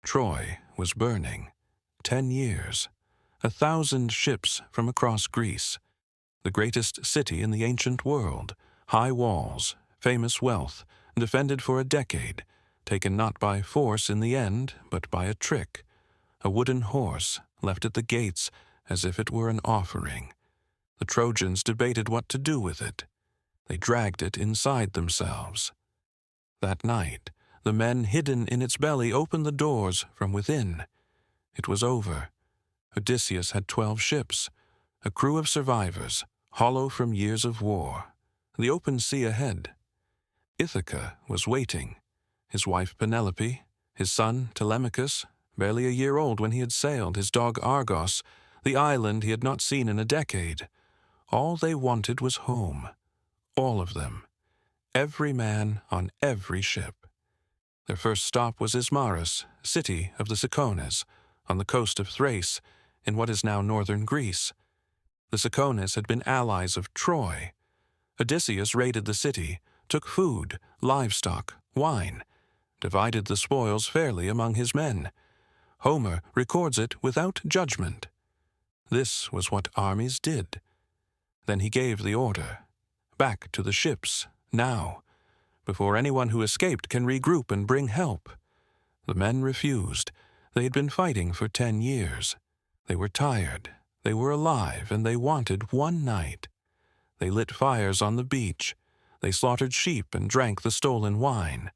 Troy was burning. 10 years. 1,000 ships from across Greece. The greatest city in the ancient world. High walls, famous wealth, defended for a decade, taken not by force in the end, but by a trick. A wooden horse left at the gates as if it were an offering. The Trojans debated what to do with it. They dragged it inside themselves. That night, the men hidden in its belly opened the doors from within. It was over. Odysseus had 12 ships, a crew of survivors, hollow from years of war, the open sea ahead. Ithaca was waiting. His wife Penelope, his son Telemachus, barely a year old when he had sailed, his dog Argos, the island he had not seen in a decade. All they wanted was home. All of them. Every man on every ship. Their first stop was Ismarus, city of the Cicones, on the coast of Thrace, in what is now northern Greece. The Cicones had been allies of Troy. Odysseus raided the city, took food, livestock, wine, divided the spoils fairly among his men. Homer records it without judgment. This was what armies did. Then he gave the order. Back to the ships, now, before anyone who escaped can regroup and bring help. The men refused. They had been fighting for 10 years. They were tired. They were alive, and they wanted one night. They lit fires on the beach. They slaughtered sheep and drank the stolen wine.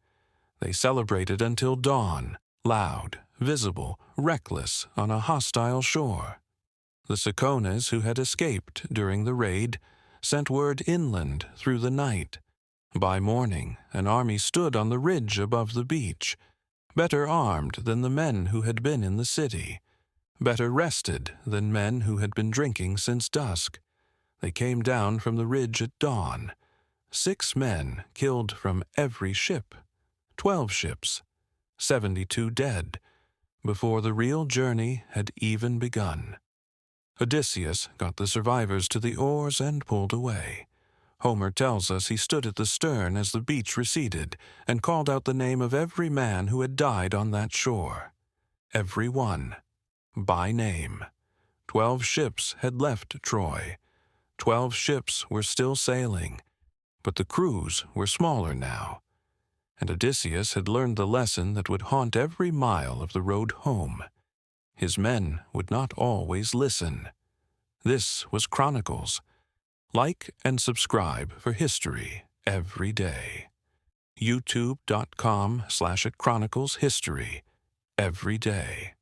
They celebrated until dawn, loud, visible, reckless, on a hostile shore. The Cicones, who had escaped during the raid, sent word inland through the night. By morning, an army stood on the ridge above the beach, better armed than the men who had been in the city, better rested than men who had been drinking since dusk. They came down from the ridge at dawn. 6 men killed from every ship, 12 ships, 72 dead, before the real journey had even begun. Odysseus got the survivors to the oars and pulled away. Homer tells us he stood at the stern as the beach receded and called out the name of every man who had died on that shore. Every one, by name. 12 ships had left Troy. 12 ships were still sailing, but the crews were smaller now. And Odysseus had learned the lesson that would haunt every mile of the road home. His men would not always listen. This was Chronicles. Like and subscribe for history every day. youtube.com/@chronicleshistory every day.